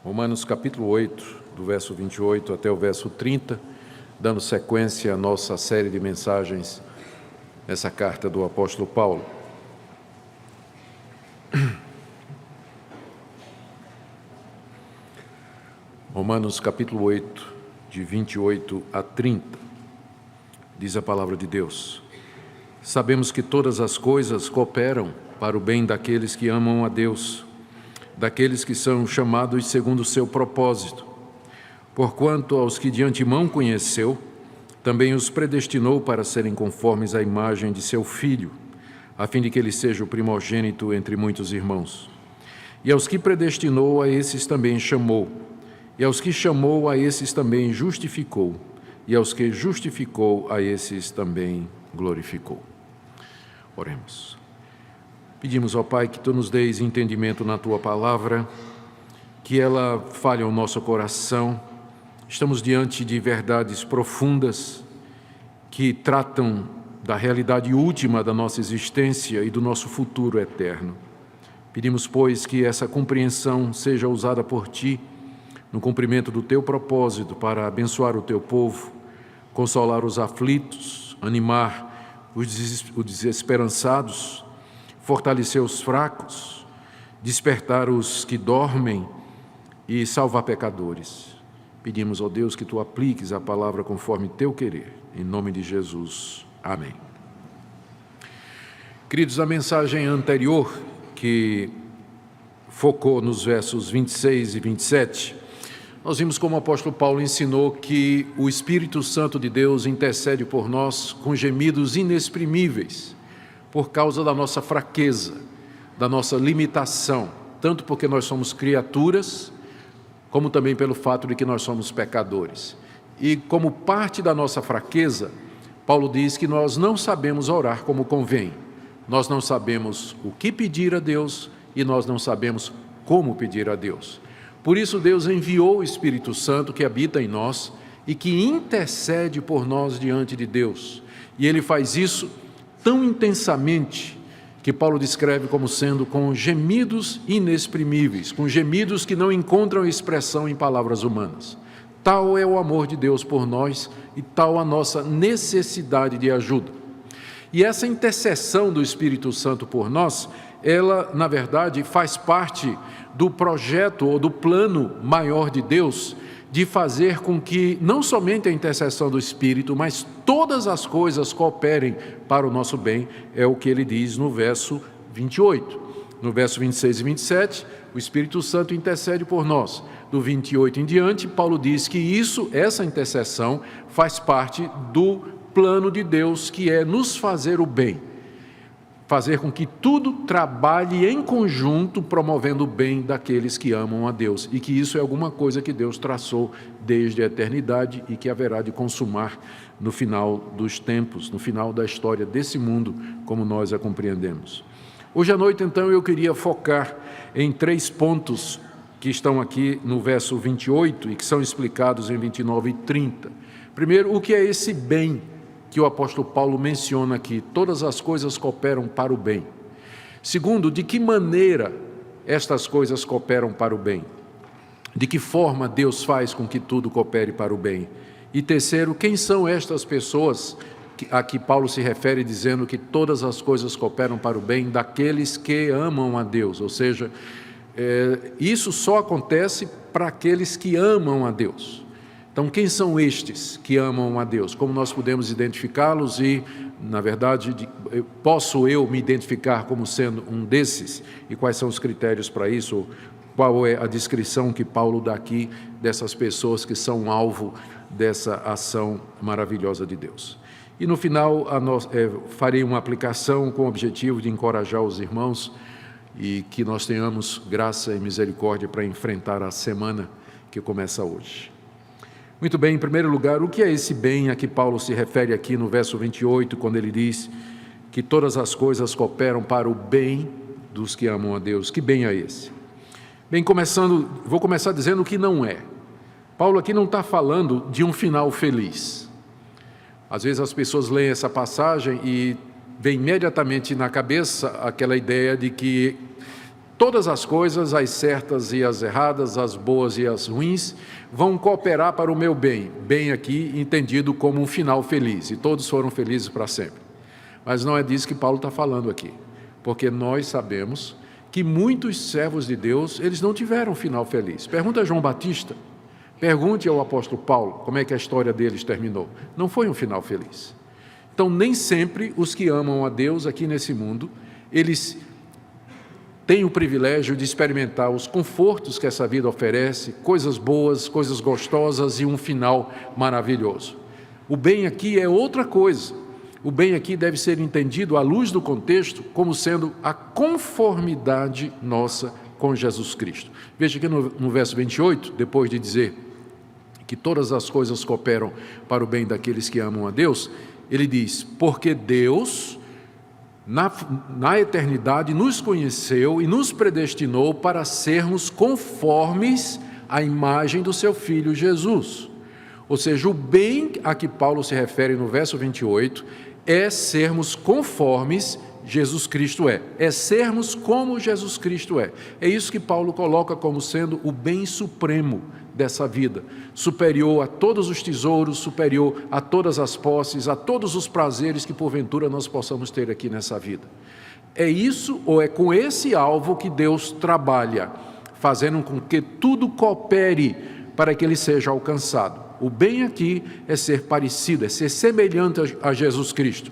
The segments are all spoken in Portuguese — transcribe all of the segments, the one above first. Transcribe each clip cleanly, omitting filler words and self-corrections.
Romanos capítulo 8, do verso 28 até o verso 30, dando sequência à nossa série de mensagens nessa carta do apóstolo Paulo. Romanos capítulo 8, de 28 a 30, diz a palavra de Deus: Sabemos que todas as coisas cooperam para o bem daqueles que amam a Deus, daqueles que são chamados segundo o seu propósito. Porquanto aos que de antemão conheceu, também os predestinou para serem conformes à imagem de seu Filho, a fim de que ele seja o primogênito entre muitos irmãos. E aos que predestinou, a esses também chamou. E aos que chamou, a esses também justificou. E aos que justificou, a esses também glorificou. Oremos. Pedimos, ó Pai, que Tu nos deis entendimento na Tua palavra, que ela fale ao nosso coração. Estamos diante de verdades profundas que tratam da realidade última da nossa existência e do nosso futuro eterno. Pedimos, pois, que essa compreensão seja usada por Ti no cumprimento do Teu propósito para abençoar o Teu povo, consolar os aflitos, animar os desesperançados, fortalecer os fracos, despertar os que dormem e salvar pecadores. Pedimos, ó Deus, que Tu apliques a palavra conforme Teu querer. Em nome de Jesus. Amém. Queridos, a mensagem anterior, que focou nos versos 26 e 27, nós vimos como o apóstolo Paulo ensinou que o Espírito Santo de Deus intercede por nós com gemidos inexprimíveis, por causa da nossa fraqueza, da nossa limitação, tanto porque nós somos criaturas, como também pelo fato de que nós somos pecadores. E como parte da nossa fraqueza, Paulo diz que nós não sabemos orar como convém. Nós não sabemos o que pedir a Deus e nós não sabemos como pedir a Deus. Por isso Deus enviou o Espírito Santo que habita em nós e que intercede por nós diante de Deus. E Ele faz isso tão intensamente que Paulo descreve como sendo com gemidos inexprimíveis, com gemidos que não encontram expressão em palavras humanas. Tal é o amor de Deus por nós e tal a nossa necessidade de ajuda. E essa intercessão do Espírito Santo por nós, ela, na verdade, faz parte do projeto ou do plano maior de Deus de fazer com que não somente a intercessão do Espírito, mas todas as coisas cooperem para o nosso bem, é o que ele diz no verso 28. No verso 26 e 27, o Espírito Santo intercede por nós. Do 28 em diante, Paulo diz que essa intercessão faz parte do plano de Deus, que é nos fazer o bem. Fazer com que tudo trabalhe em conjunto, promovendo o bem daqueles que amam a Deus. E que isso é alguma coisa que Deus traçou desde a eternidade e que haverá de consumar no final dos tempos, no final da história desse mundo, como nós a compreendemos. Hoje à noite, então, eu queria focar em 3 pontos que estão aqui no verso 28 e que são explicados em 29 e 30. Primeiro, o que é esse bem que o apóstolo Paulo menciona aqui? Todas as coisas cooperam para o bem. Segundo, de que maneira estas coisas cooperam para o bem? De que forma Deus faz com que tudo coopere para o bem? E terceiro, quem são estas pessoas a que Paulo se refere dizendo que todas as coisas cooperam para o bem daqueles que amam a Deus? Ou seja, isso só acontece para aqueles que amam a Deus. Então, quem são estes que amam a Deus? Como nós podemos identificá-los e, na verdade, posso eu me identificar como sendo um desses? E quais são os critérios para isso? Qual é a descrição que Paulo dá aqui dessas pessoas que são alvo dessa ação maravilhosa de Deus? E no final, farei uma aplicação com o objetivo de encorajar os irmãos e que nós tenhamos graça e misericórdia para enfrentar a semana que começa hoje. Muito bem, em primeiro lugar, o que é esse bem a que Paulo se refere aqui no verso 28, quando ele diz que todas as coisas cooperam para o bem dos que amam a Deus? Que bem é esse? Bem, vou começar dizendo o que não é. Paulo aqui não está falando de um final feliz. Às vezes as pessoas leem essa passagem e vem imediatamente na cabeça aquela ideia de que todas as coisas, as certas e as erradas, as boas e as ruins, vão cooperar para o meu bem. Bem aqui entendido como um final feliz, e todos foram felizes para sempre. Mas não é disso que Paulo está falando aqui, porque nós sabemos que muitos servos de Deus, eles não tiveram um final feliz. Pergunta a João Batista, pergunte ao apóstolo Paulo como é que a história deles terminou. Não foi um final feliz. Então, nem sempre os que amam a Deus aqui nesse mundo, eles têm o privilégio de experimentar os confortos que essa vida oferece, coisas boas, coisas gostosas e um final maravilhoso. O bem aqui é outra coisa. O bem aqui deve ser entendido à luz do contexto como sendo a conformidade nossa com Jesus Cristo. Veja que no verso 28, depois de dizer que todas as coisas cooperam para o bem daqueles que amam a Deus, ele diz, porque Deus, na eternidade, nos conheceu e nos predestinou para sermos conformes à imagem do seu Filho Jesus. Ou seja, o bem a que Paulo se refere no verso 28 é sermos conformes Jesus Cristo é sermos como Jesus Cristo é. É isso que Paulo coloca como sendo o bem supremo dessa vida, superior a todos os tesouros, superior a todas as posses, a todos os prazeres que porventura nós possamos ter aqui nessa vida. É isso, ou é com esse alvo que Deus trabalha, fazendo com que tudo coopere para que ele seja alcançado. O bem aqui é ser parecido, é ser semelhante a Jesus Cristo.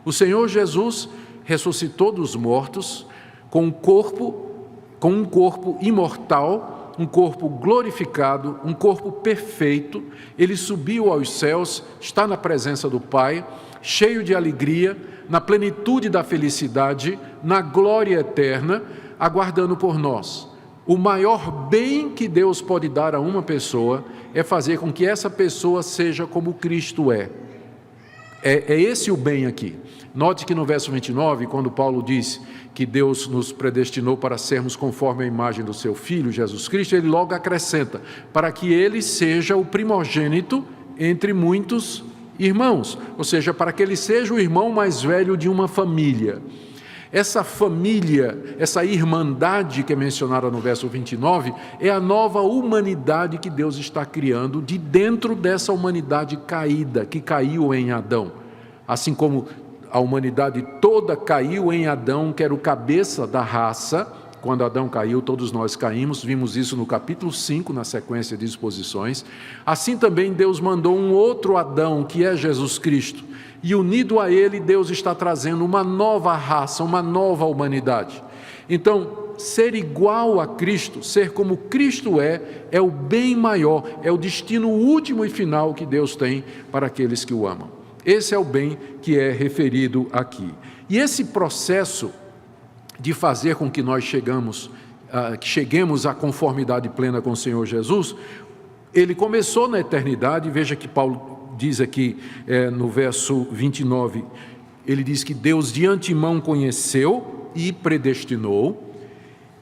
O Senhor Jesus ressuscitou dos mortos com um corpo imortal, um corpo glorificado, um corpo perfeito. Ele subiu aos céus, está na presença do Pai, cheio de alegria, na plenitude da felicidade, na glória eterna, aguardando por nós. O maior bem que Deus pode dar a uma pessoa é fazer com que essa pessoa seja como Cristo é. É esse o bem aqui. Note que no verso 29, quando Paulo diz que Deus nos predestinou para sermos conforme a imagem do seu Filho, Jesus Cristo, ele logo acrescenta, para que ele seja o primogênito entre muitos irmãos, ou seja, para que ele seja o irmão mais velho de uma família. Essa família, essa irmandade que é mencionada no verso 29, é a nova humanidade que Deus está criando de dentro dessa humanidade caída, que caiu em Adão. Assim como a humanidade toda caiu em Adão, que era o cabeça da raça. Quando Adão caiu, todos nós caímos, vimos isso no capítulo 5, na sequência de exposições. Assim também Deus mandou um outro Adão, que é Jesus Cristo. E unido a ele, Deus está trazendo uma nova raça, uma nova humanidade. Então, ser igual a Cristo, ser como Cristo é o bem maior, é o destino último e final que Deus tem para aqueles que o amam. Esse é o bem que é referido aqui. E esse processo de fazer com que nós cheguemos à conformidade plena com o Senhor Jesus, ele começou na eternidade. Veja que Paulo diz aqui no verso 29, ele diz que Deus de antemão conheceu e predestinou,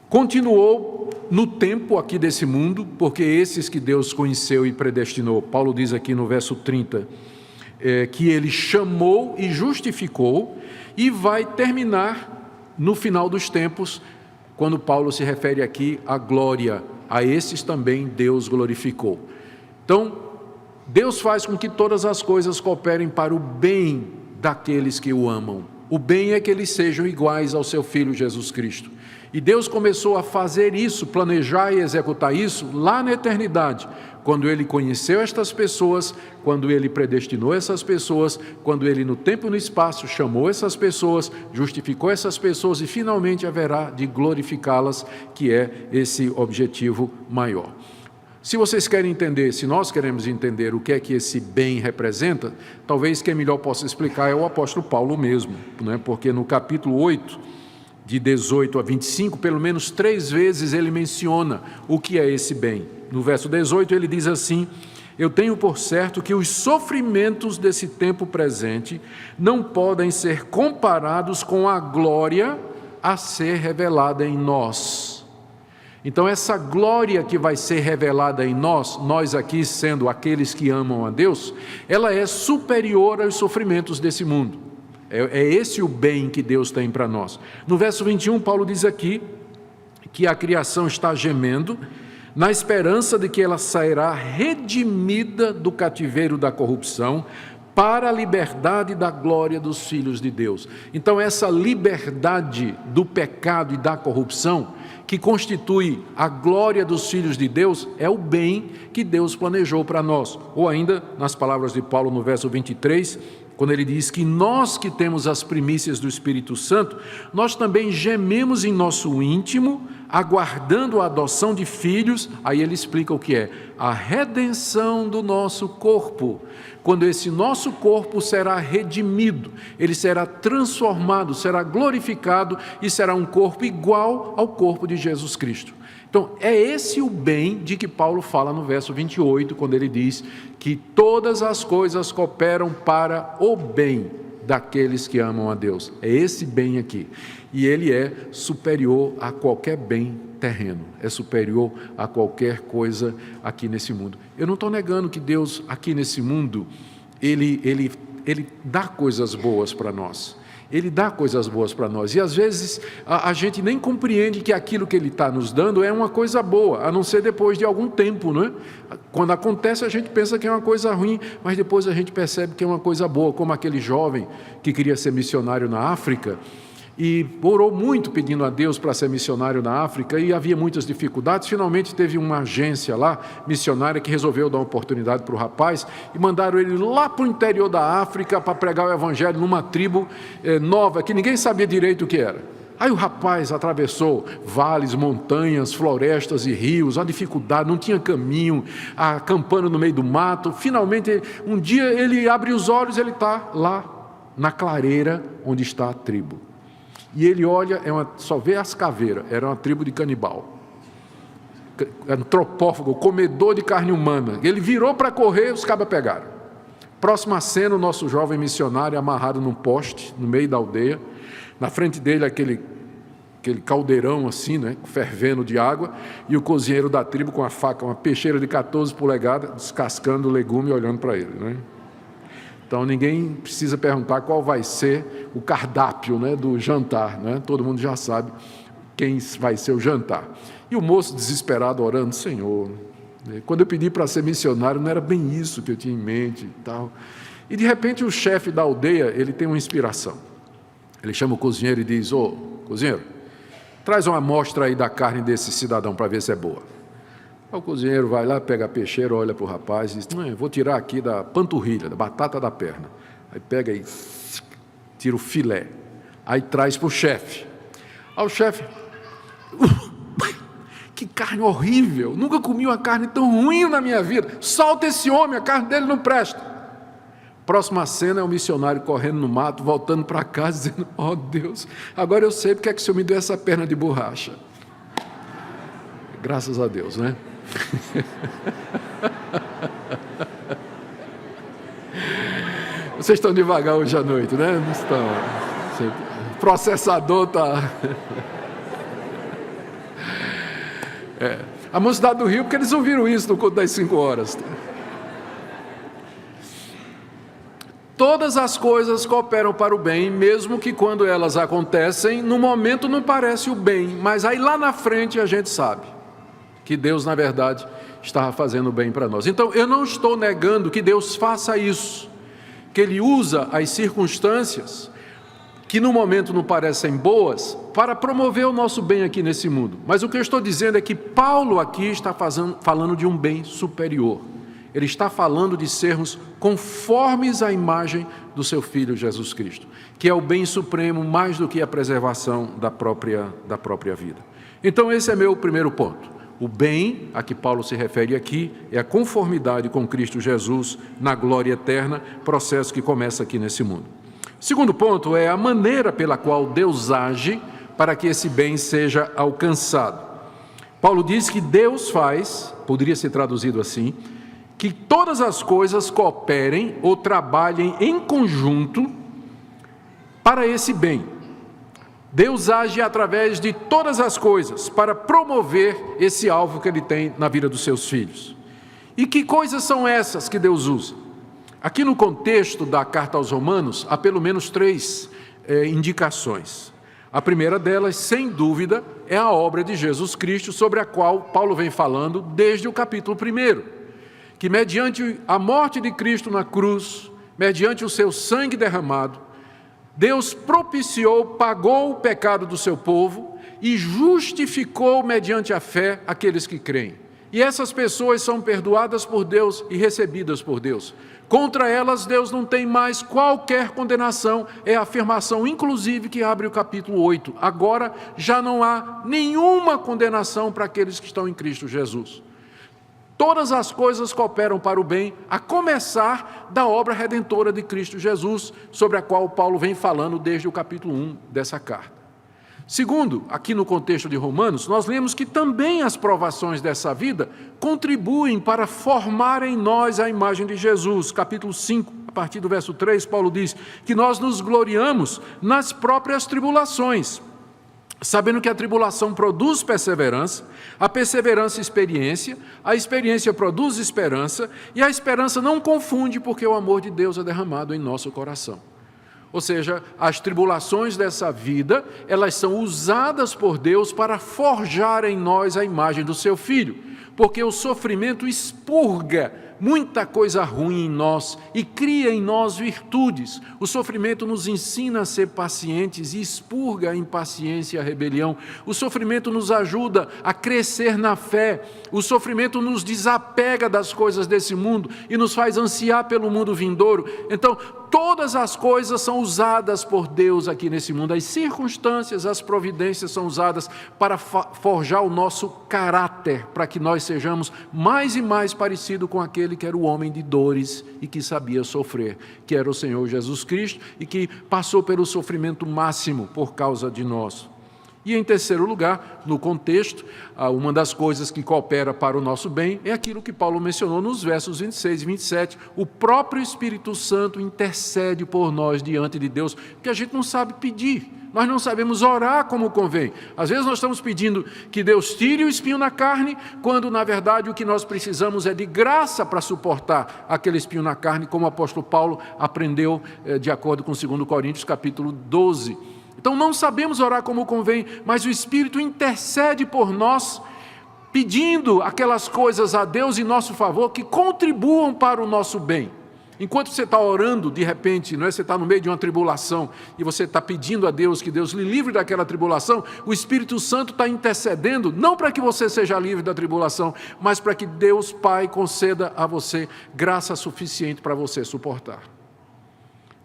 continuou no tempo aqui desse mundo, porque esses que Deus conheceu e predestinou, Paulo diz aqui no verso 30, que ele chamou e justificou, e vai terminar no final dos tempos, quando Paulo se refere aqui à glória, a esses também Deus glorificou. Então, Deus faz com que todas as coisas cooperem para o bem daqueles que o amam. O bem é que eles sejam iguais ao seu Filho Jesus Cristo. E Deus começou a fazer isso, planejar e executar isso lá na eternidade, quando Ele conheceu estas pessoas, quando Ele predestinou essas pessoas, quando Ele no tempo e no espaço chamou essas pessoas, justificou essas pessoas e finalmente haverá de glorificá-las, que é esse objetivo maior. Se vocês querem entender, se nós queremos entender o que é que esse bem representa, talvez quem melhor possa explicar é o apóstolo Paulo mesmo, né? Porque no capítulo 8, de 18 a 25, pelo menos 3 vezes ele menciona o que é esse bem. No verso 18 ele diz assim: eu tenho por certo que os sofrimentos desse tempo presente não podem ser comparados com a glória a ser revelada em nós. Então essa glória que vai ser revelada em nós, nós aqui sendo aqueles que amam a Deus, ela é superior aos sofrimentos desse mundo. É esse o bem que Deus tem para nós. No verso 21, Paulo diz aqui que a criação está gemendo, na esperança de que ela sairá redimida do cativeiro da corrupção, para a liberdade da glória dos filhos de Deus. Então, essa liberdade do pecado e da corrupção, que constitui a glória dos filhos de Deus, é o bem que Deus planejou para nós. Ou ainda, nas palavras de Paulo no verso 23, quando ele diz que nós que temos as primícias do Espírito Santo, nós também gememos em nosso íntimo, aguardando a adoção de filhos. Aí ele explica o que é: a redenção do nosso corpo. Quando esse nosso corpo será redimido, ele será transformado, será glorificado e será um corpo igual ao corpo de Jesus Cristo. Então, é esse o bem de que Paulo fala no verso 28, quando ele diz que todas as coisas cooperam para o bem daqueles que amam a Deus. É esse bem aqui. E ele é superior a qualquer bem terreno, é superior a qualquer coisa aqui nesse mundo. Eu não estou negando que Deus aqui nesse mundo, ele dá coisas boas para nós. Ele dá coisas boas para nós, e às vezes a gente nem compreende que aquilo que Ele está nos dando é uma coisa boa, a não ser depois de algum tempo, não é? Quando acontece a gente pensa que é uma coisa ruim, mas depois a gente percebe que é uma coisa boa, como aquele jovem que queria ser missionário na África, e orou muito pedindo a Deus para ser missionário na África, e havia muitas dificuldades. Finalmente teve uma agência lá, missionária, que resolveu dar uma oportunidade para o rapaz, e mandaram ele lá para o interior da África para pregar o evangelho numa tribo nova, que ninguém sabia direito o que era. Aí o rapaz atravessou vales, montanhas, florestas e rios, a dificuldade, não tinha caminho, acampando no meio do mato. Finalmente, um dia ele abre os olhos, ele está lá na clareira onde está a tribo. E ele olha, só vê as caveiras, era uma tribo de canibal, antropófago, comedor de carne humana. Ele virou para correr, os cabas pegaram. Próxima cena, o nosso jovem missionário amarrado num poste, no meio da aldeia, na frente dele aquele caldeirão assim, né, fervendo de água, e o cozinheiro da tribo com a faca, uma peixeira de 14 polegadas, descascando o legume e olhando para ele, né? Então, ninguém precisa perguntar qual vai ser o cardápio, né, do jantar, né? Todo mundo já sabe quem vai ser o jantar. E o moço desesperado orando: Senhor, quando eu pedi para ser missionário, não era bem isso que eu tinha em mente e tal. E de repente o chefe da aldeia, ele tem uma inspiração. Ele chama o cozinheiro e diz: ô, cozinheiro, traz uma amostra aí da carne desse cidadão para ver se é boa. O cozinheiro vai lá, pega a peixeira, olha para o rapaz e diz: vou tirar aqui da panturrilha, da batata da perna. Aí pega e tira o filé. Aí traz para o chefe. Aí o chefe: que carne horrível, nunca comi uma carne tão ruim na minha vida. Solta esse homem, a carne dele não presta. Próxima cena é o missionário correndo no mato, voltando para casa, dizendo: oh Deus, agora eu sei porque é que o Senhor me deu essa perna de borracha. Graças a Deus, né? Vocês estão devagar hoje à noite, né? Não estão. O processador está... A Mocidade do Rio, porque eles ouviram isso no culto das 5 horas. Todas as coisas cooperam para o bem, mesmo que quando elas acontecem, no momento não parece o bem, mas aí lá na frente a gente sabe que Deus, na verdade, estava fazendo bem para nós. Então, eu não estou negando que Deus faça isso, que Ele usa as circunstâncias que no momento não parecem boas para promover o nosso bem aqui nesse mundo. Mas o que eu estou dizendo é que Paulo aqui está falando de um bem superior. Ele está falando de sermos conformes à imagem do seu Filho Jesus Cristo, que é o bem supremo mais do que a preservação da própria vida. Então, esse é meu primeiro ponto. O bem a que Paulo se refere aqui é a conformidade com Cristo Jesus na glória eterna, processo que começa aqui nesse mundo. Segundo ponto é a maneira pela qual Deus age para que esse bem seja alcançado. Paulo diz que Deus faz, poderia ser traduzido assim, que todas as coisas cooperem ou trabalhem em conjunto para esse bem. Deus age através de todas as coisas para promover esse alvo que Ele tem na vida dos seus filhos. E que coisas são essas que Deus usa? Aqui no contexto da carta aos Romanos, há pelo menos 3 indicações. A primeira delas, sem dúvida, é a obra de Jesus Cristo, sobre a qual Paulo vem falando desde o capítulo 1, que mediante a morte de Cristo na cruz, mediante o seu sangue derramado, Deus propiciou, pagou o pecado do seu povo e justificou mediante a fé aqueles que creem. E essas pessoas são perdoadas por Deus e recebidas por Deus. Contra elas, Deus não tem mais qualquer condenação, é a afirmação, inclusive, que abre o capítulo 8. Agora, já não há nenhuma condenação para aqueles que estão em Cristo Jesus. Todas as coisas cooperam para o bem, a começar da obra redentora de Cristo Jesus, sobre a qual Paulo vem falando desde o capítulo 1 dessa carta. Segundo, aqui no contexto de Romanos, nós lemos que também as provações dessa vida contribuem para formar em nós a imagem de Jesus. Capítulo 5, a partir do verso 3, Paulo diz que nós nos gloriamos nas próprias tribulações, sabendo que a tribulação produz perseverança, a perseverança experiência, a experiência produz esperança, e a esperança não confunde, porque o amor de Deus é derramado em nosso coração. Ou seja, as tribulações dessa vida, elas são usadas por Deus para forjar em nós a imagem do seu Filho, porque o sofrimento expurga muita coisa ruim em nós e cria em nós virtudes. O sofrimento nos ensina a ser pacientes e expurga a impaciência e a rebelião. O sofrimento nos ajuda a crescer na fé. O sofrimento nos desapega das coisas desse mundo e nos faz ansiar pelo mundo vindouro. Então, todas as coisas são usadas por Deus aqui nesse mundo. As circunstâncias, as providências são usadas para forjar o nosso caráter, para que nós sejamos mais e mais parecidos com aquele que era o homem de dores e que sabia sofrer, que era o Senhor Jesus Cristo e que passou pelo sofrimento máximo por causa de nós. E em terceiro lugar, no contexto, uma das coisas que coopera para o nosso bem é aquilo que Paulo mencionou nos versos 26 e 27. O próprio Espírito Santo intercede por nós diante de Deus, porque a gente não sabe pedir, nós não sabemos orar como convém. Às vezes nós estamos pedindo que Deus tire o espinho na carne, quando na verdade o que nós precisamos é de graça para suportar aquele espinho na carne, como o apóstolo Paulo aprendeu de acordo com 2 Coríntios capítulo 12. Então não sabemos orar como convém, mas o Espírito intercede por nós, pedindo aquelas coisas a Deus em nosso favor que contribuam para o nosso bem. Enquanto você está orando, de repente, não é? Você está no meio de uma tribulação e você está pedindo a Deus que Deus lhe livre daquela tribulação, o Espírito Santo está intercedendo, não para que você seja livre da tribulação, mas para que Deus Pai conceda a você graça suficiente para você suportar.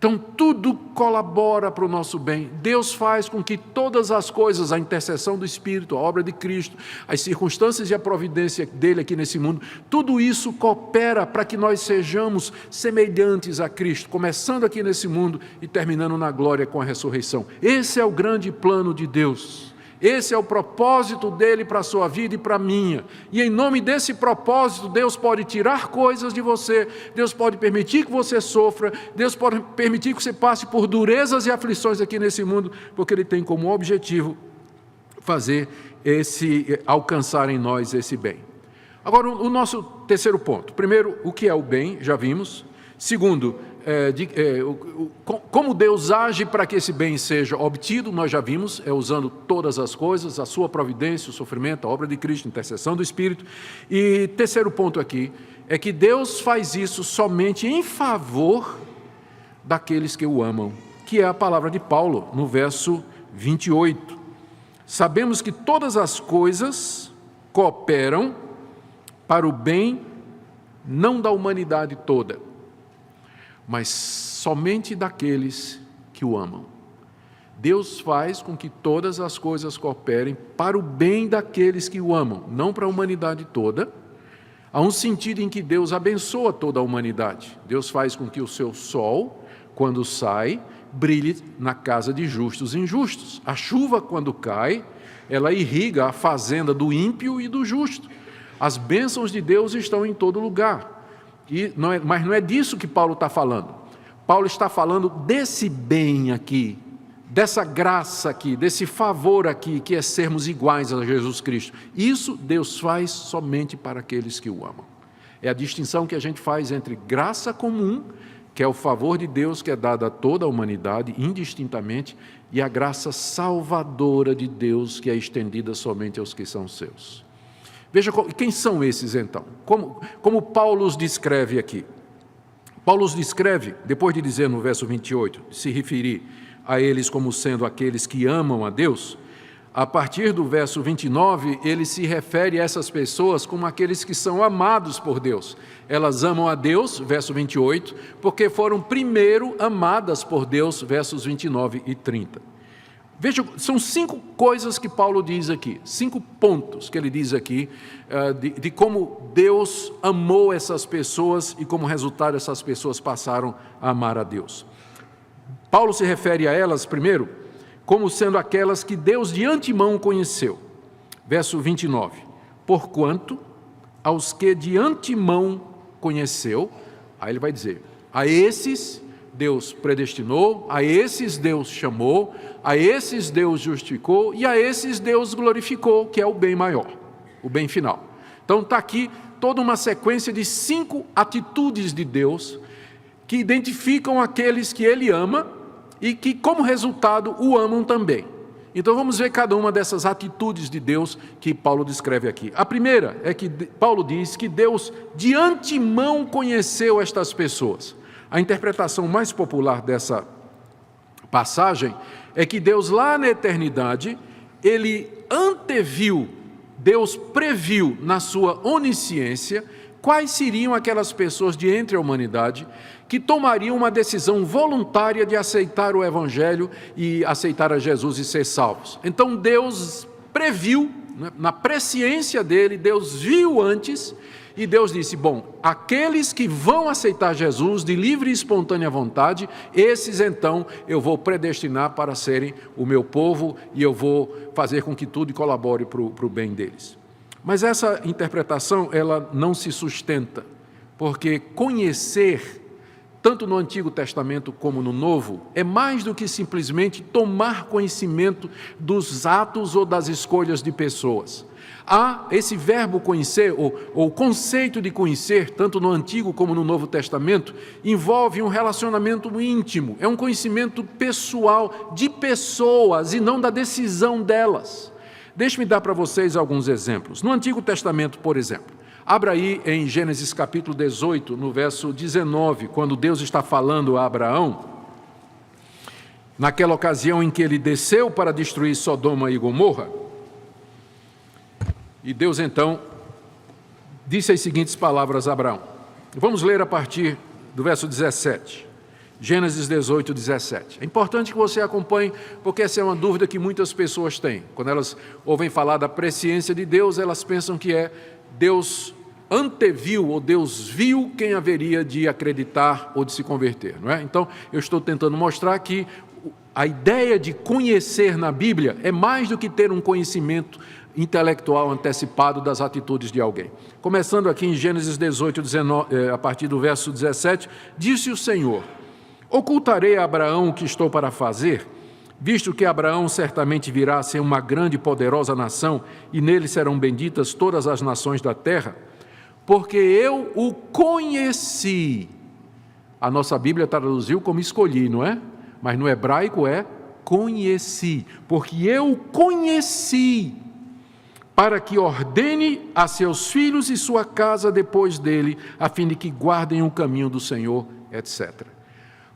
Então, tudo colabora para o nosso bem. Deus faz com que todas as coisas, a intercessão do Espírito, a obra de Cristo, as circunstâncias e a providência dele aqui nesse mundo, tudo isso coopera para que nós sejamos semelhantes a Cristo, começando aqui nesse mundo e terminando na glória com a ressurreição. Esse é o grande plano de Deus. Esse é o propósito dele para a sua vida e para a minha. E em nome desse propósito, Deus pode tirar coisas de você, Deus pode permitir que você sofra, Deus pode permitir que você passe por durezas e aflições aqui nesse mundo, porque Ele tem como objetivo alcançar em nós esse bem. Agora, o nosso terceiro ponto. Primeiro, o que é o bem, já vimos. Segundo, como Deus age para que esse bem seja obtido, nós já vimos, usando todas as coisas, a sua providência, o sofrimento, a obra de Cristo, a intercessão do Espírito. E terceiro ponto aqui, é que Deus faz isso somente em favor daqueles que o amam, que é a palavra de Paulo, no verso 28. Sabemos que todas as coisas cooperam para o bem, não da humanidade toda, mas somente daqueles que o amam. Deus faz com que todas as coisas cooperem para o bem daqueles que o amam, não para a humanidade toda. Há um sentido em que Deus abençoa toda a humanidade. Deus faz com que o seu sol, quando sai, brilhe na casa de justos e injustos. A chuva, quando cai, ela irriga a fazenda do ímpio e do justo. As bênçãos de Deus estão em todo lugar. Mas não é disso que Paulo está falando. Paulo está falando desse bem aqui, dessa graça aqui, desse favor aqui, que é sermos iguais a Jesus Cristo. Isso Deus faz somente para aqueles que o amam. É a distinção que a gente faz entre graça comum, que é o favor de Deus que é dado a toda a humanidade, indistintamente, e a graça salvadora de Deus que é estendida somente aos que são seus. Veja quem são esses então. Como Paulo os descreve aqui. Paulo os descreve, depois de dizer no verso 28, se referir a eles como sendo aqueles que amam a Deus, a partir do verso 29, ele se refere a essas pessoas como aqueles que são amados por Deus. Elas amam a Deus, verso 28, porque foram primeiro amadas por Deus, versos 29 e 30. Veja, são 5 coisas que Paulo diz aqui, 5 pontos que ele diz aqui, de como Deus amou essas pessoas e como resultado essas pessoas passaram a amar a Deus. Paulo se refere a elas, primeiro, como sendo aquelas que Deus de antemão conheceu. Verso 29. Porquanto aos que de antemão conheceu, aí ele vai dizer, a esses Deus predestinou, a esses Deus chamou, a esses Deus justificou e a esses Deus glorificou, que é o bem maior, o bem final. Então está aqui toda uma sequência de 5 atitudes de Deus que identificam aqueles que Ele ama e que, como resultado, o amam também. Então vamos ver cada uma dessas atitudes de Deus que Paulo descreve aqui. A primeira é que Paulo diz que Deus de antemão conheceu estas pessoas. A interpretação mais popular dessa passagem é que Deus lá na eternidade, Ele anteviu, Deus previu na sua onisciência quais seriam aquelas pessoas de entre a humanidade que tomariam uma decisão voluntária de aceitar o Evangelho e aceitar a Jesus e ser salvos. Então Deus previu, na presciência dele, Deus viu antes e Deus disse, bom, aqueles que vão aceitar Jesus de livre e espontânea vontade, esses então eu vou predestinar para serem o meu povo e eu vou fazer com que tudo colabore para o bem deles. Mas essa interpretação, ela não se sustenta, porque conhecer, tanto no Antigo Testamento como no Novo, é mais do que simplesmente tomar conhecimento dos atos ou das escolhas de pessoas. Há esse verbo conhecer, ou o conceito de conhecer, tanto no Antigo como no Novo Testamento, envolve um relacionamento íntimo, é um conhecimento pessoal de pessoas e não da decisão delas. Deixe-me dar para vocês alguns exemplos. No Antigo Testamento, por exemplo, abra aí em Gênesis capítulo 18, no verso 19, quando Deus está falando a Abraão, naquela ocasião em que ele desceu para destruir Sodoma e Gomorra, e Deus então disse as seguintes palavras a Abraão. Vamos ler a partir do verso 17. Gênesis 18, 17. É importante que você acompanhe, porque essa é uma dúvida que muitas pessoas têm. Quando elas ouvem falar da presciência de Deus, elas pensam que é Deus anteviu ou Deus viu quem haveria de acreditar ou de se converter, não é? Então, eu estou tentando mostrar que a ideia de conhecer na Bíblia é mais do que ter um conhecimento intelectual antecipado das atitudes de alguém. Começando aqui em Gênesis 18, 19, a partir do verso 17, disse o Senhor, ocultarei a Abraão o que estou para fazer, visto que Abraão certamente virá a ser uma grande e poderosa nação, e nele serão benditas todas as nações da terra, porque eu o conheci. A nossa Bíblia traduziu como escolhi, não é? Mas no hebraico é conheci, porque eu o conheci, para que ordene a seus filhos e sua casa depois dele, a fim de que guardem o caminho do Senhor, etc.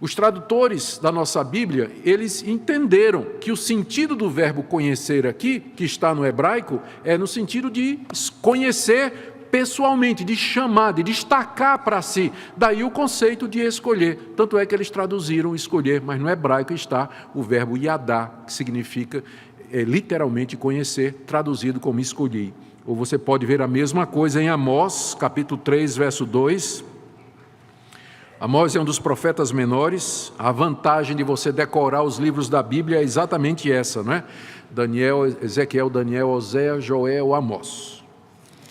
Os tradutores da nossa Bíblia, eles entenderam que o sentido do verbo conhecer aqui, que está no hebraico, é no sentido de conhecer pessoalmente, de chamar, de destacar para si. Daí o conceito de escolher. Tanto é que eles traduziram escolher, mas no hebraico está o verbo yadá, que significa literalmente conhecer, traduzido como escolhi. Ou você pode ver a mesma coisa em Amós, capítulo 3, verso 2. Amós é um dos profetas menores. A vantagem de você decorar os livros da Bíblia é exatamente essa, não é? Daniel, Ezequiel, Daniel, Oséias, Joel, Amós.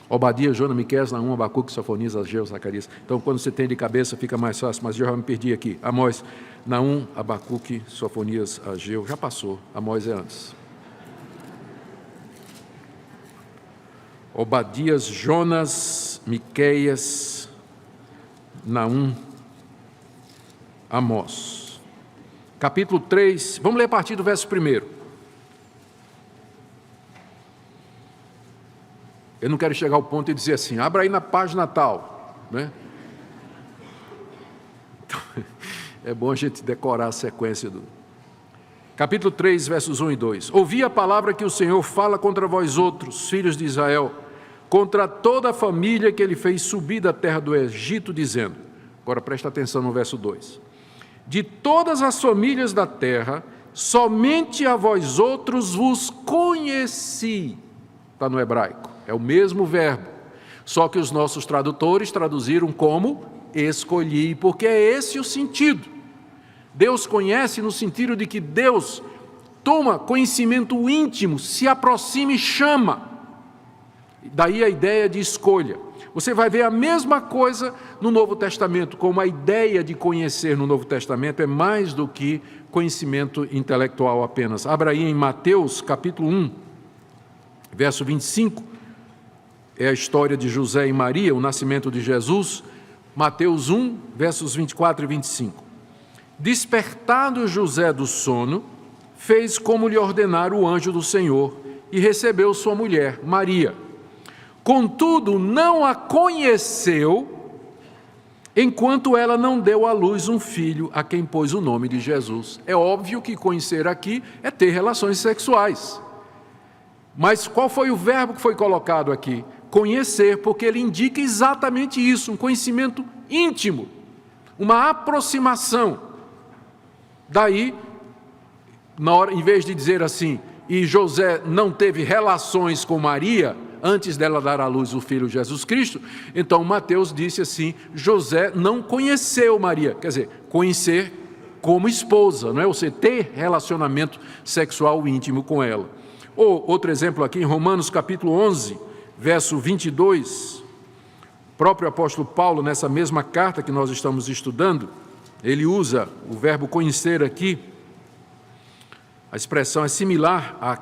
Obadias, Jonas, Miqueias, Naum, Abacuque, Sofonias, Ageu, Zacarias. Então, quando você tem de cabeça, fica mais fácil, mas eu já me perdi aqui. Amós, Naum, Abacuque, Sofonias, Ageu. Já passou, Amós é antes. Obadias, Jonas, Miqueias, Naum, Amós. capítulo 3, vamos ler a partir do verso 1. Eu não quero chegar ao ponto de dizer assim, abra aí na página tal, né? É bom a gente decorar a sequência do... Capítulo 3, versos 1 e 2. Ouvi a palavra que o Senhor fala contra vós outros, filhos de Israel, contra toda a família que ele fez subir da terra do Egito, dizendo... Agora presta atenção no verso 2. De todas as famílias da terra, somente a vós outros vos conheci. Está no hebraico, é o mesmo verbo. Só que os nossos tradutores traduziram como escolhi, porque é esse o sentido. Deus conhece no sentido de que Deus toma conhecimento íntimo, se aproxima e chama. Daí a ideia de escolha. Você vai ver a mesma coisa no Novo Testamento, como a ideia de conhecer no Novo Testamento é mais do que conhecimento intelectual apenas. Abra aí em Mateus, capítulo 1, verso 25, é a história de José e Maria, o nascimento de Jesus. Mateus 1, versos 24 e 25. Despertado José do sono, fez como lhe ordenara o anjo do Senhor e recebeu sua mulher, Maria. Contudo, não a conheceu, enquanto ela não deu à luz um filho, a quem pôs o nome de Jesus. É óbvio que conhecer aqui é ter relações sexuais. Mas qual foi o verbo que foi colocado aqui? Conhecer, porque ele indica exatamente isso, um conhecimento íntimo, uma aproximação. Daí, na hora, em vez de dizer assim, e José não teve relações com Maria, antes dela dar à luz o filho Jesus Cristo, então Mateus disse assim, José não conheceu Maria, quer dizer, conhecer como esposa, não é? Ou seja, ter relacionamento sexual íntimo com ela. Ou outro exemplo aqui em Romanos capítulo 11, verso 22, o próprio apóstolo Paulo, nessa mesma carta que nós estamos estudando, ele usa o verbo conhecer aqui, a expressão é similar à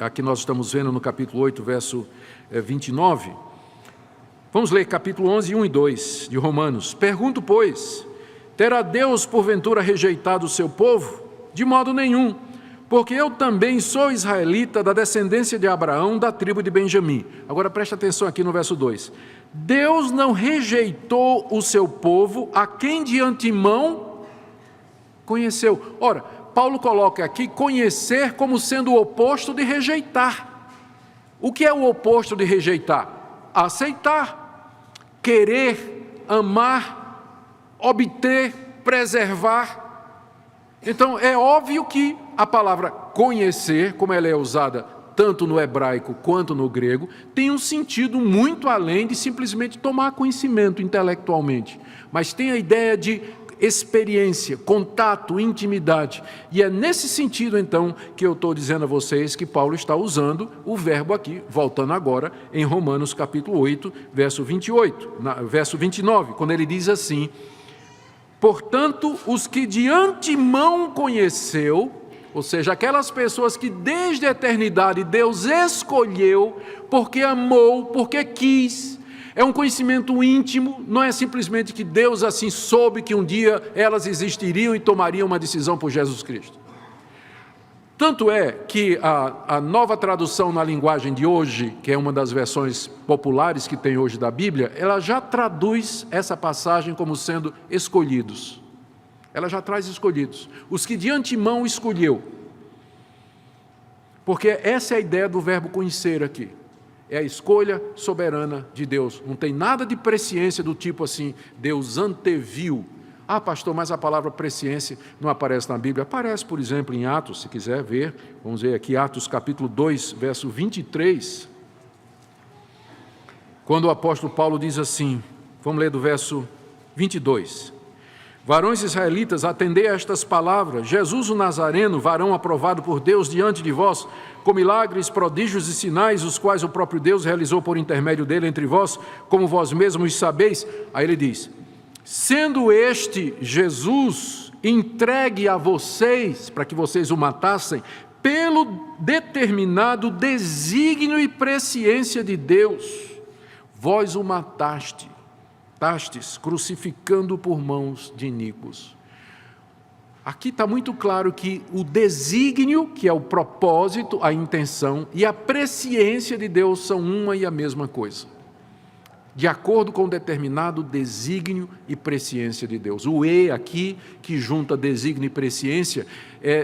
que nós estamos vendo no capítulo 8, verso 29. Vamos ler capítulo 11, 1 e 2 de Romanos. Pergunto, pois, terá Deus porventura rejeitado o seu povo? De modo nenhum, porque eu também sou israelita da descendência de Abraão, da tribo de Benjamim. Agora preste atenção aqui no verso 2. Deus não rejeitou o seu povo, a quem de antemão conheceu. Ora, Paulo coloca aqui conhecer como sendo o oposto de rejeitar. O que é o oposto de rejeitar? Aceitar, querer, amar, obter, preservar. Então, é óbvio que a palavra conhecer, como ela é usada tanto no hebraico quanto no grego, tem um sentido muito além de simplesmente tomar conhecimento intelectualmente, mas tem a ideia de experiência, contato, intimidade. E é nesse sentido, então, que eu estou dizendo a vocês que Paulo está usando o verbo aqui, voltando agora em Romanos capítulo 8, verso 29, quando ele diz assim, portanto, os que de antemão conheceu, ou seja, aquelas pessoas que desde a eternidade Deus escolheu, porque amou, porque quis. É um conhecimento íntimo, não é simplesmente que Deus assim soube que um dia elas existiriam e tomariam uma decisão por Jesus Cristo. Tanto é que a nova tradução na linguagem de hoje, que é uma das versões populares que tem hoje da Bíblia, ela já traduz essa passagem como sendo escolhidos. Ela já traz escolhidos. Os que de antemão escolheu. Porque essa é a ideia do verbo conhecer aqui. É a escolha soberana de Deus. Não tem nada de presciência do tipo assim, Deus anteviu. Ah, pastor, mas a palavra presciência não aparece na Bíblia. Aparece, por exemplo, em Atos, se quiser ver. Vamos ver aqui, Atos capítulo 2, verso 23. Quando o apóstolo Paulo diz assim, vamos ler do verso 22. Varões israelitas, atendei a estas palavras. Jesus o Nazareno, varão aprovado por Deus diante de vós, com milagres, prodígios e sinais, os quais o próprio Deus realizou por intermédio dele entre vós, como vós mesmos sabeis. Aí ele diz, sendo este Jesus entregue a vocês, para que vocês o matassem, pelo determinado desígnio e presciência de Deus, vós o matastes, crucificando por mãos de iníquos. Aqui está muito claro que o desígnio, que é o propósito, a intenção, e a presciência de Deus são uma e a mesma coisa. De acordo com determinado desígnio e presciência de Deus. O "e" aqui, que junta desígnio e presciência,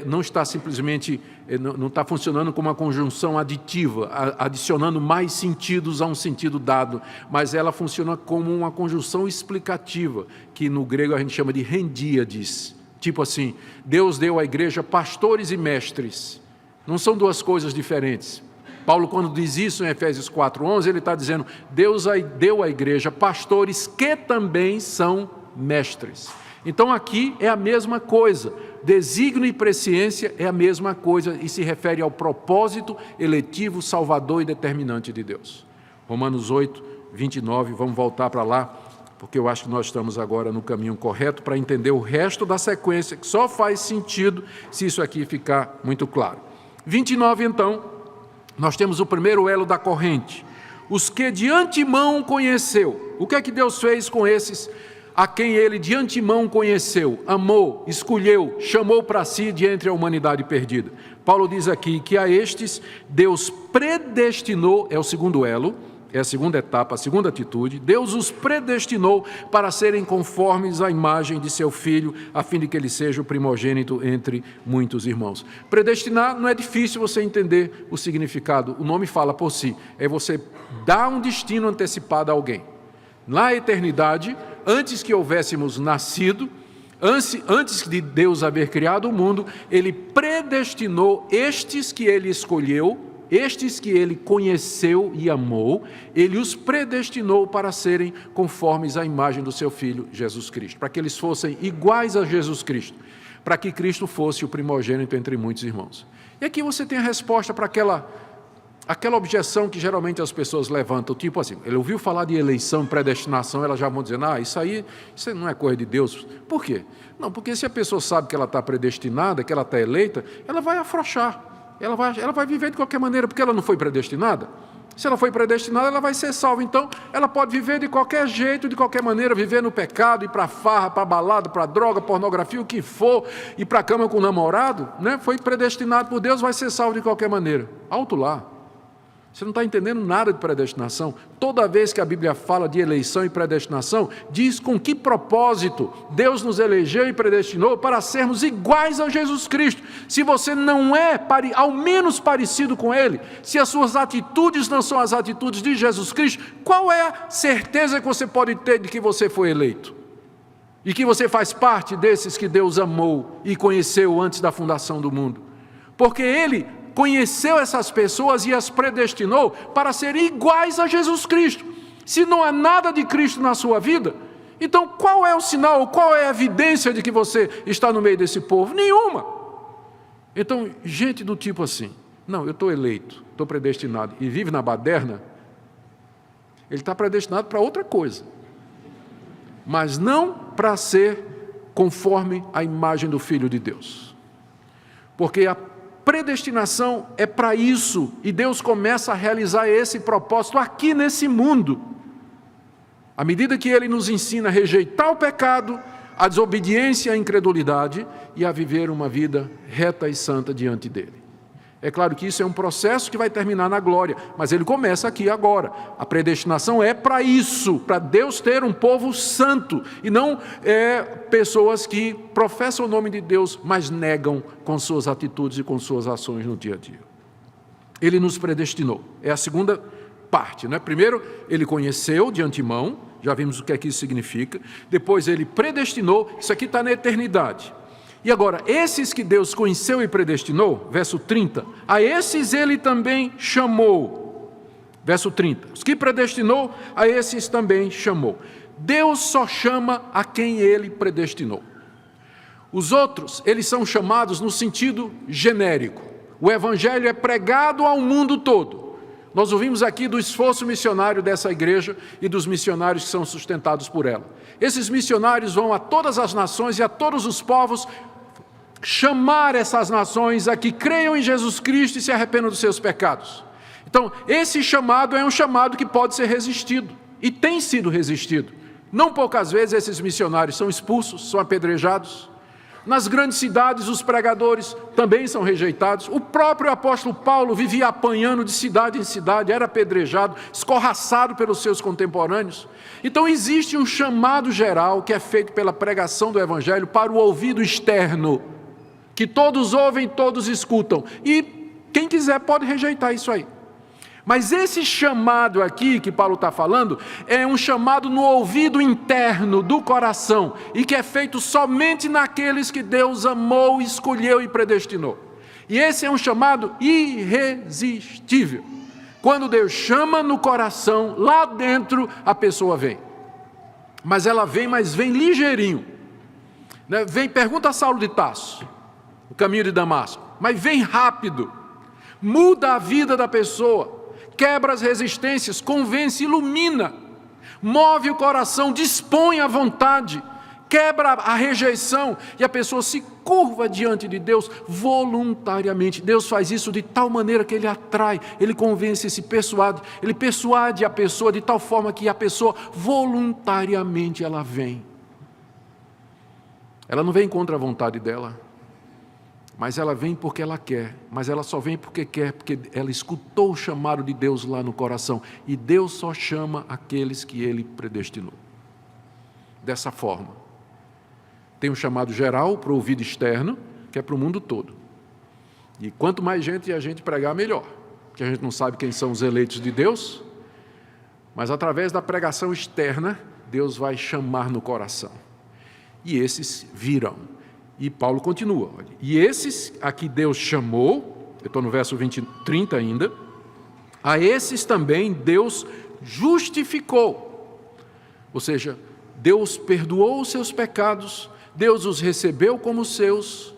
não está simplesmente, não está funcionando como uma conjunção aditiva, adicionando mais sentidos a um sentido dado, mas ela funciona como uma conjunção explicativa, que no grego a gente chama de rendíades. Tipo assim, Deus deu à igreja pastores e mestres. Não são duas coisas diferentes. Paulo, quando diz isso em Efésios 4:11, ele está dizendo, Deus deu à igreja pastores que também são mestres. Então aqui é a mesma coisa, desígnio e presciência é a mesma coisa e se refere ao propósito eletivo, salvador e determinante de Deus. Romanos 8:29, vamos voltar para lá, porque eu acho que nós estamos agora no caminho correto para entender o resto da sequência, que só faz sentido se isso aqui ficar muito claro. 29 então. Nós temos o primeiro elo da corrente. Os que de antemão conheceu. O que é que Deus fez com esses a quem Ele de antemão conheceu, amou, escolheu, chamou para si de entre a humanidade perdida? Paulo diz aqui que a estes Deus predestinou, é o segundo elo, é a segunda etapa, a segunda atitude. Deus os predestinou para serem conformes à imagem de seu Filho, a fim de que ele seja o primogênito entre muitos irmãos. Predestinar não é difícil você entender o significado, o nome fala por si, é você dar um destino antecipado a alguém. Na eternidade, antes que houvéssemos nascido, antes de Deus haver criado o mundo, Ele predestinou estes que Ele escolheu, estes que Ele conheceu e amou, Ele os predestinou para serem conformes à imagem do seu Filho, Jesus Cristo, para que eles fossem iguais a Jesus Cristo, para que Cristo fosse o primogênito entre muitos irmãos. E aqui você tem a resposta para aquela objeção que geralmente as pessoas levantam, tipo assim, ele ouviu falar de eleição, predestinação, elas já vão dizendo, isso não é coisa de Deus. Por quê? Não, porque se a pessoa sabe que ela está predestinada, que ela está eleita, ela vai afrouxar. Ela vai viver de qualquer maneira, porque ela não foi predestinada. Se ela foi predestinada, ela vai ser salva. Então, ela pode viver de qualquer jeito, de qualquer maneira, viver no pecado, ir para farra, para balada, para droga, pornografia, o que for, ir para a cama com o namorado, né? Foi predestinado por Deus, vai ser salvo de qualquer maneira. Alto lá. Você não está entendendo nada de predestinação. Toda vez que a Bíblia fala de eleição e predestinação, diz com que propósito Deus nos elegeu e predestinou para sermos iguais a Jesus Cristo. Se você não é ao menos parecido com Ele, se as suas atitudes não são as atitudes de Jesus Cristo, qual é a certeza que você pode ter de que você foi eleito? E que você faz parte desses que Deus amou e conheceu antes da fundação do mundo? Porque Ele conheceu essas pessoas e as predestinou para serem iguais a Jesus Cristo. Se não há nada de Cristo na sua vida, então qual é o sinal, qual é a evidência de que você está no meio desse povo? Nenhuma. Então, gente do tipo assim, não, eu estou eleito, estou predestinado, e vive na baderna, ele está predestinado para outra coisa, mas não para ser conforme a imagem do Filho de Deus. Porque a predestinação é para isso, e Deus começa a realizar esse propósito aqui nesse mundo. À medida que Ele nos ensina a rejeitar o pecado, a desobediência e a incredulidade, e a viver uma vida reta e santa diante dEle. É claro que isso é um processo que vai terminar na glória, mas ele começa aqui agora. A predestinação é para isso, para Deus ter um povo santo, e não pessoas que professam o nome de Deus, mas negam com suas atitudes e com suas ações no dia a dia. Ele nos predestinou, é a segunda parte, né? Primeiro, Ele conheceu de antemão, já vimos o que é que isso significa. Depois Ele predestinou, isso aqui está na eternidade. E agora, esses que Deus conheceu e predestinou, verso 30, a esses Ele também chamou. Verso 30, os que predestinou, a esses também chamou. Deus só chama a quem Ele predestinou. Os outros, eles são chamados no sentido genérico. O Evangelho é pregado ao mundo todo. Nós ouvimos aqui do esforço missionário dessa igreja e dos missionários que são sustentados por ela. Esses missionários vão a todas as nações e a todos os povos chamar essas nações a que creiam em Jesus Cristo e se arrependam dos seus pecados. Então, esse chamado é um chamado que pode ser resistido, e tem sido resistido. Não poucas vezes esses missionários são expulsos, são apedrejados. Nas grandes cidades, os pregadores também são rejeitados. O próprio apóstolo Paulo vivia apanhando de cidade em cidade, era apedrejado, escorraçado pelos seus contemporâneos. Então existe um chamado geral que é feito pela pregação do Evangelho para o ouvido externo, que todos ouvem, todos escutam. E quem quiser pode rejeitar isso aí. Mas esse chamado aqui que Paulo está falando é um chamado no ouvido interno do coração e que é feito somente naqueles que Deus amou, escolheu e predestinou. E esse é um chamado irresistível. Quando Deus chama no coração, lá dentro a pessoa vem. Mas ela vem, mas vem ligeirinho. Vem, pergunta a Saulo de Tarso, o caminho de Damasco, mas vem rápido, muda a vida da pessoa. Quebra as resistências, convence, ilumina, move o coração, dispõe a vontade, quebra a rejeição e a pessoa se curva diante de Deus voluntariamente. Deus faz isso de tal maneira que Ele atrai, Ele convence, Ele persuade a pessoa de tal forma que a pessoa voluntariamente ela vem. Ela não vem contra a vontade dela, mas ela vem porque ela quer, mas ela só vem porque quer, porque ela escutou o chamado de Deus lá no coração, e Deus só chama aqueles que Ele predestinou. Dessa forma, tem um chamado geral para o ouvido externo, que é para o mundo todo, e quanto mais gente a gente pregar, melhor, porque a gente não sabe quem são os eleitos de Deus, mas através da pregação externa, Deus vai chamar no coração, e esses virão. E Paulo continua, olha, e esses a que Deus chamou, eu estou no verso 30 ainda, a esses também Deus justificou, ou seja, Deus perdoou os seus pecados, Deus os recebeu como seus,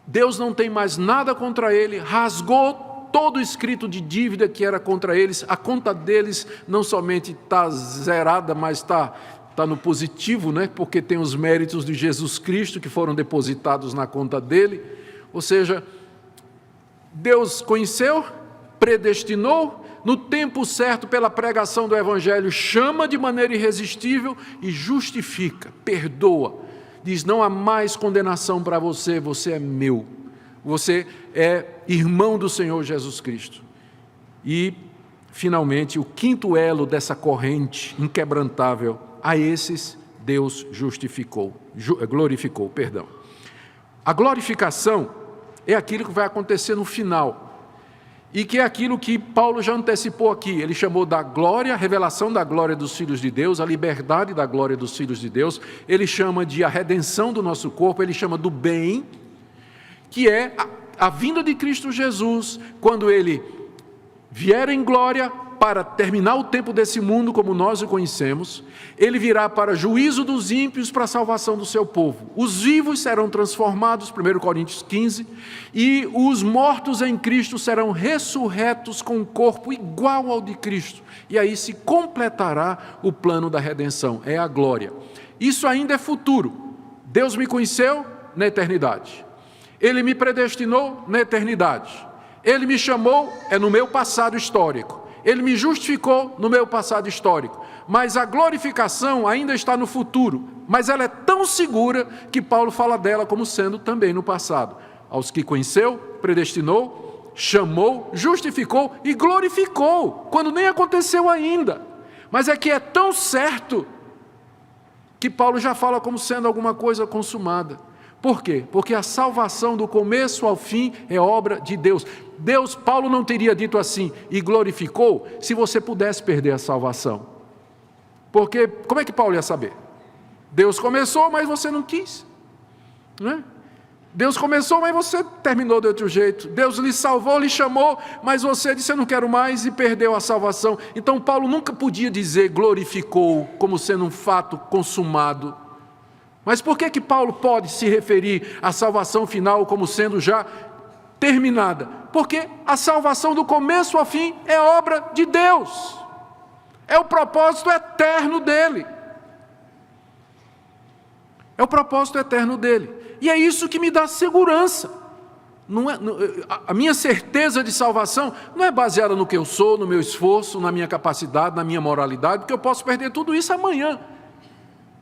Deus não tem mais nada contra ele, rasgou todo o escrito de dívida que era contra eles, a conta deles não somente está zerada, mas está no positivo, né? Porque tem os méritos de Jesus Cristo que foram depositados na conta dele. Ou seja, Deus conheceu, predestinou, no tempo certo, pela pregação do Evangelho, chama de maneira irresistível e justifica, perdoa. Diz, não há mais condenação para você, você é meu. Você é irmão do Senhor Jesus Cristo. E, finalmente, o quinto elo dessa corrente inquebrantável, a esses Deus glorificou. A glorificação é aquilo que vai acontecer no final, e que é aquilo que Paulo já antecipou aqui. Ele chamou da glória, a revelação da glória dos filhos de Deus, a liberdade da glória dos filhos de Deus. Ele chama de a redenção do nosso corpo, ele chama do bem, que é a vinda de Cristo Jesus, quando Ele vier em glória para terminar o tempo desse mundo como nós o conhecemos. Ele virá para juízo dos ímpios, para a salvação do seu povo. Os vivos serão transformados, 1 Coríntios 15, e os mortos em Cristo serão ressurretos com um corpo igual ao de Cristo. E aí se completará o plano da redenção, é a glória. Isso ainda é futuro. Deus me conheceu na eternidade. Ele me predestinou na eternidade. Ele me chamou, é no meu passado histórico. Ele me justificou no meu passado histórico, mas a glorificação ainda está no futuro, mas ela é tão segura que Paulo fala dela como sendo também no passado. Aos que conheceu, predestinou, chamou, justificou e glorificou, quando nem aconteceu ainda. Mas é que é tão certo que Paulo já fala como sendo alguma coisa consumada. Por quê? Porque a salvação do começo ao fim é obra de Deus. Paulo não teria dito assim, e glorificou, se você pudesse perder a salvação. Porque, como é que Paulo ia saber? Deus começou, mas você não quis. Né? Deus começou, mas você terminou de outro jeito. Deus lhe salvou, lhe chamou, mas você disse, eu não quero mais, e perdeu a salvação. Então, Paulo nunca podia dizer glorificou, como sendo um fato consumado. Mas por que Paulo pode se referir à salvação final como sendo já terminada? Porque a salvação do começo ao fim é obra de Deus. É o propósito eterno dele. É o propósito eterno dele. E é isso que me dá segurança. A minha certeza de salvação não é baseada no que eu sou, no meu esforço, na minha capacidade, na minha moralidade, porque eu posso perder tudo isso amanhã,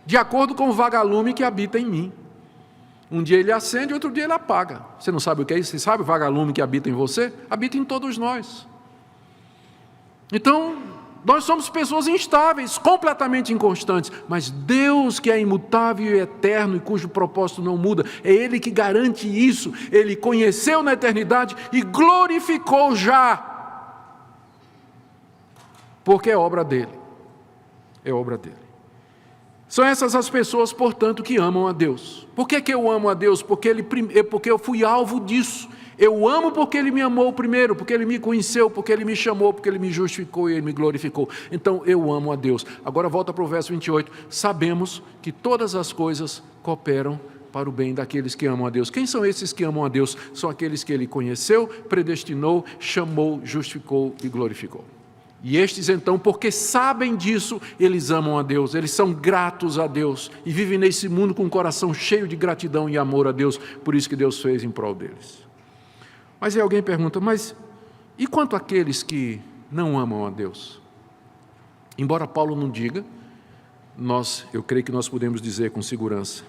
de acordo com o vagalume que habita em mim. Um dia ele acende, outro dia ele apaga. Você não sabe o que é isso? Você sabe o vagalume que habita em você? Habita em todos nós. Então, nós somos pessoas instáveis, completamente inconstantes, mas Deus, que é imutável e eterno e cujo propósito não muda, é Ele que garante isso. Ele conheceu na eternidade e glorificou já, porque é obra dele. É obra dele. São essas as pessoas, portanto, que amam a Deus. Por que eu amo a Deus? Porque eu fui alvo disso. Eu amo porque Ele me amou primeiro, porque Ele me conheceu, porque Ele me chamou, porque Ele me justificou e Ele me glorificou. Então eu amo a Deus. Agora volta para o verso 28. Sabemos que todas as coisas cooperam para o bem daqueles que amam a Deus. Quem são esses que amam a Deus? São aqueles que Ele conheceu, predestinou, chamou, justificou e glorificou. E estes então, porque sabem disso, eles amam a Deus, eles são gratos a Deus e vivem nesse mundo com o coração cheio de gratidão e amor a Deus, por isso que Deus fez em prol deles. Mas aí alguém pergunta, mas e quanto àqueles que não amam a Deus? Embora Paulo não diga, eu creio que nós podemos dizer com segurança,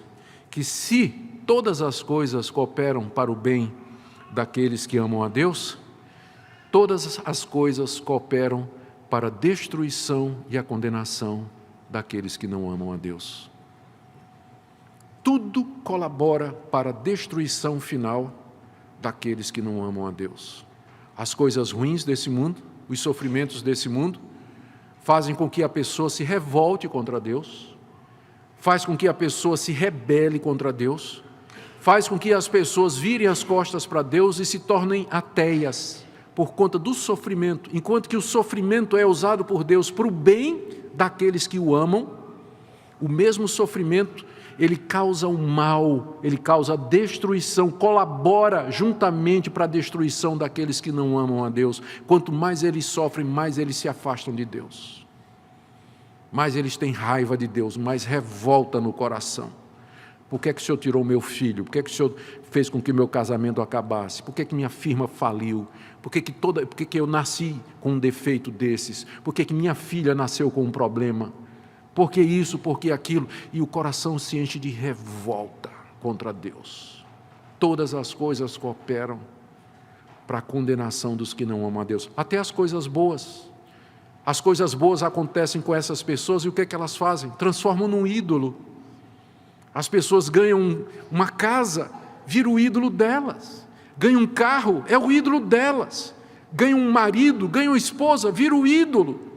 que se todas as coisas cooperam para o bem daqueles que amam a Deus, todas as coisas cooperam para a destruição e a condenação daqueles que não amam a Deus. Tudo colabora para a destruição final daqueles que não amam a Deus. As coisas ruins desse mundo, os sofrimentos desse mundo, fazem com que a pessoa se revolte contra Deus, faz com que a pessoa se rebele contra Deus, faz com que as pessoas virem as costas para Deus e se tornem ateias, por conta do sofrimento, enquanto que o sofrimento é usado por Deus para o bem daqueles que o amam, o mesmo sofrimento, ele causa o mal, ele causa a destruição, colabora juntamente para a destruição daqueles que não amam a Deus. Quanto mais eles sofrem, mais eles se afastam de Deus. Mais eles têm raiva de Deus, mais revolta no coração. Por que o Senhor tirou meu filho? Por que o Senhor fez com que meu casamento acabasse? Por que minha firma faliu? Por que eu nasci com um defeito desses? Por que minha filha nasceu com um problema? Por que isso? Por que aquilo? E o coração se enche de revolta contra Deus. Todas as coisas cooperam para a condenação dos que não amam a Deus. Até as coisas boas. As coisas boas acontecem com essas pessoas e o que é que elas fazem? Transformam num ídolo. As pessoas ganham uma casa, vira o ídolo delas. Ganham um carro, é o ídolo delas. Ganham um marido, ganham uma esposa, vira o ídolo.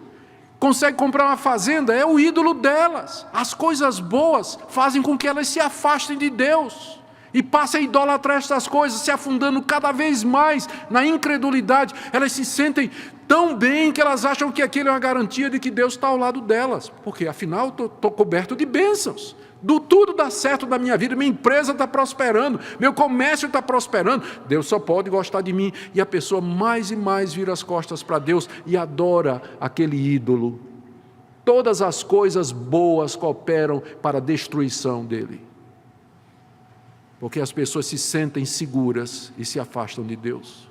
Consegue comprar uma fazenda, é o ídolo delas. As coisas boas fazem com que elas se afastem de Deus e passem a idolatrar estas coisas, se afundando cada vez mais na incredulidade. Elas se sentem tão bem que elas acham que aquilo é uma garantia de que Deus está ao lado delas, porque afinal estou coberto de bênçãos. Tudo dá certo da minha vida, minha empresa está prosperando, meu comércio está prosperando, Deus só pode gostar de mim. E a pessoa mais e mais vira as costas para Deus e adora aquele ídolo. Todas as coisas boas cooperam para a destruição dele, porque as pessoas se sentem seguras e se afastam de Deus.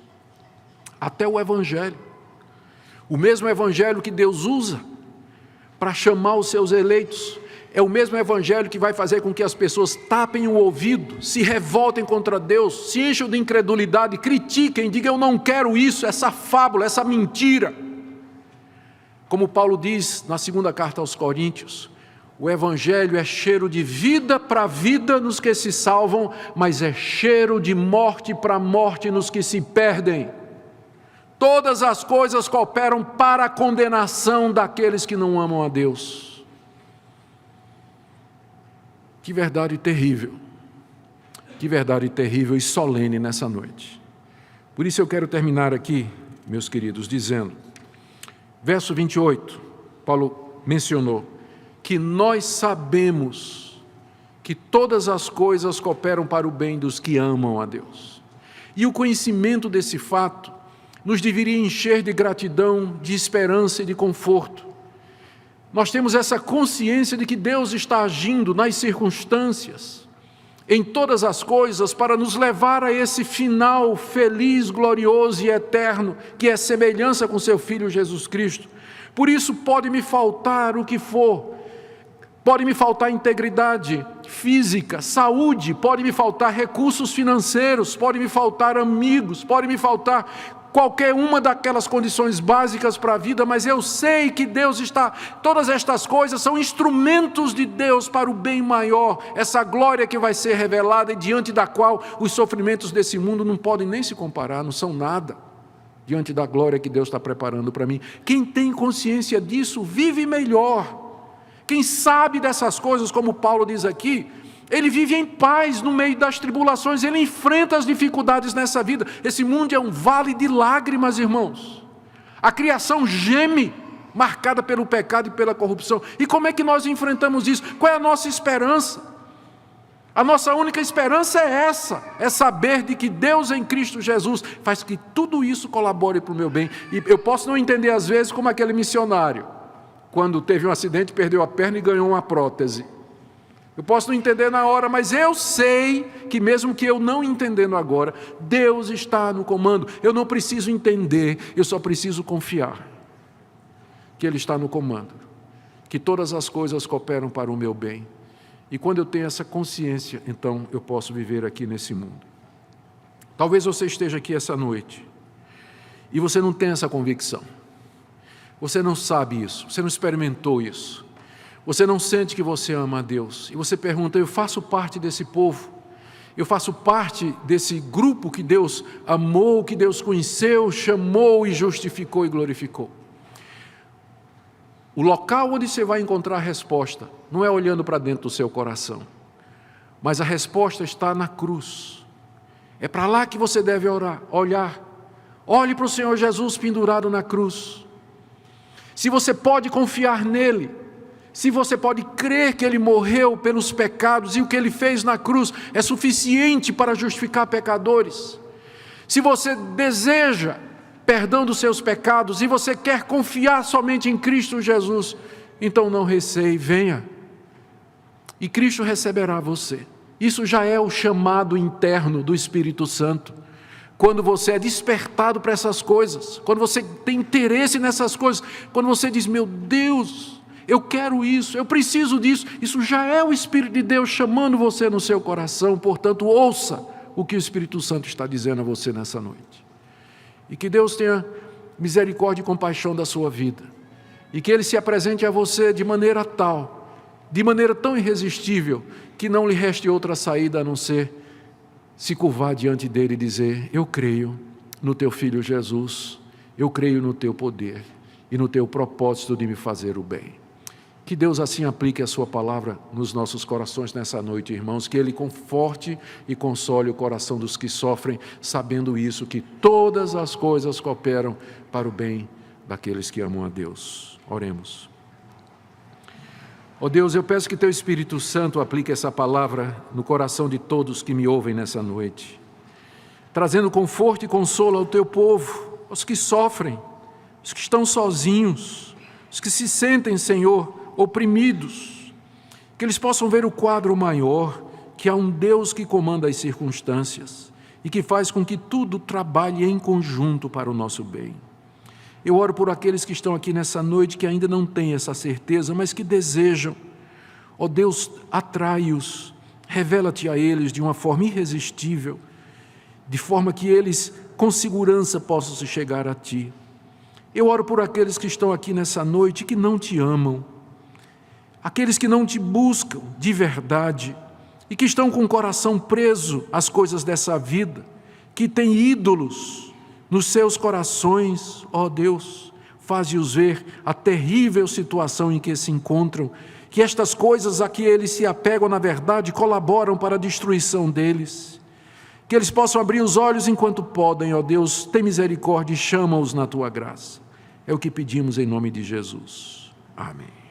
Até o Evangelho, o mesmo Evangelho que Deus usa para chamar os seus eleitos, é o mesmo Evangelho que vai fazer com que as pessoas tapem o ouvido, se revoltem contra Deus, se encham de incredulidade, critiquem, digam: eu não quero isso, essa fábula, essa mentira. Como Paulo diz na segunda carta aos Coríntios, o Evangelho é cheiro de vida para a vida nos que se salvam, mas é cheiro de morte para a morte nos que se perdem. Todas as coisas cooperam para a condenação daqueles que não amam a Deus. Que verdade terrível e solene nessa noite. Por isso eu quero terminar aqui, meus queridos, dizendo, verso 28, Paulo mencionou, que nós sabemos que todas as coisas cooperam para o bem dos que amam a Deus. E o conhecimento desse fato nos deveria encher de gratidão, de esperança e de conforto. Nós temos essa consciência de que Deus está agindo nas circunstâncias, em todas as coisas, para nos levar a esse final feliz, glorioso e eterno, que é semelhança com seu Filho Jesus Cristo. Por isso pode me faltar o que for, pode me faltar integridade física, saúde, pode me faltar recursos financeiros, pode me faltar amigos, pode me faltar qualquer uma daquelas condições básicas para a vida, mas eu sei que Deus está, todas estas coisas são instrumentos de Deus para o bem maior, essa glória que vai ser revelada e diante da qual os sofrimentos desse mundo não podem nem se comparar, não são nada, diante da glória que Deus está preparando para mim. Quem tem consciência disso, vive melhor. Quem sabe dessas coisas, como Paulo diz aqui, ele vive em paz no meio das tribulações, ele enfrenta as dificuldades nessa vida. Esse mundo é um vale de lágrimas, irmãos. A criação geme, marcada pelo pecado e pela corrupção. E como é que nós enfrentamos isso? Qual é a nossa esperança? A nossa única esperança é essa, é saber de que Deus em Cristo Jesus faz que tudo isso colabore para o meu bem. E eu posso não entender às vezes como aquele missionário, quando teve um acidente, perdeu a perna e ganhou uma prótese. Eu posso não entender na hora, mas eu sei que mesmo que eu não entendendo agora, Deus está no comando. Eu não preciso entender, eu só preciso confiar que Ele está no comando, que todas as coisas cooperam para o meu bem. E quando eu tenho essa consciência, então eu posso viver aqui nesse mundo. Talvez você esteja aqui essa noite e você não tenha essa convicção. Você não sabe isso, você não experimentou isso. Você não sente que você ama a Deus. E você pergunta, eu faço parte desse povo? Eu faço parte desse grupo que Deus amou, que Deus conheceu, chamou e justificou e glorificou? O local onde você vai encontrar a resposta não é olhando para dentro do seu coração, mas a resposta está na cruz. É para lá que você deve olhar. Olhe para o Senhor Jesus pendurado na cruz. Se você pode confiar nele, se você pode crer que Ele morreu pelos pecados e o que Ele fez na cruz é suficiente para justificar pecadores, se você deseja perdão dos seus pecados e você quer confiar somente em Cristo Jesus, então não receie, venha. E Cristo receberá você. Isso já é o chamado interno do Espírito Santo. Quando você é despertado para essas coisas, quando você tem interesse nessas coisas, quando você diz, meu Deus, eu quero isso, eu preciso disso, isso já é o Espírito de Deus chamando você no seu coração. Portanto, ouça o que o Espírito Santo está dizendo a você nessa noite. E que Deus tenha misericórdia e compaixão da sua vida. E que Ele se apresente a você de maneira tal, de maneira tão irresistível, que não lhe reste outra saída a não ser se curvar diante dEle e dizer, eu creio no Teu Filho Jesus, eu creio no Teu poder e no Teu propósito de me fazer o bem. Que Deus assim aplique a sua palavra nos nossos corações nessa noite, irmãos, que Ele conforte e console o coração dos que sofrem, sabendo isso, que todas as coisas cooperam para o bem daqueles que amam a Deus. Oremos. Ó Deus, eu peço que Teu Espírito Santo aplique essa palavra no coração de todos que me ouvem nessa noite, trazendo conforto e consolo ao Teu povo, aos que sofrem, os que estão sozinhos, os que se sentem, Senhor, oprimidos, que eles possam ver o quadro maior, que há um Deus que comanda as circunstâncias e que faz com que tudo trabalhe em conjunto para o nosso bem. Eu oro por aqueles que estão aqui nessa noite que ainda não têm essa certeza, mas que desejam. Ó Deus, atrai-os, revela-te a eles de uma forma irresistível, de forma que eles com segurança possam se chegar a Ti. Eu oro por aqueles que estão aqui nessa noite que não Te amam, aqueles que não Te buscam de verdade e que estão com o coração preso às coisas dessa vida, que têm ídolos nos seus corações. Ó Deus, faze-os ver a terrível situação em que se encontram, que estas coisas a que eles se apegam na verdade colaboram para a destruição deles. Que eles possam abrir os olhos enquanto podem. Ó Deus, tem misericórdia e chama-os na Tua graça. É o que pedimos em nome de Jesus. Amém.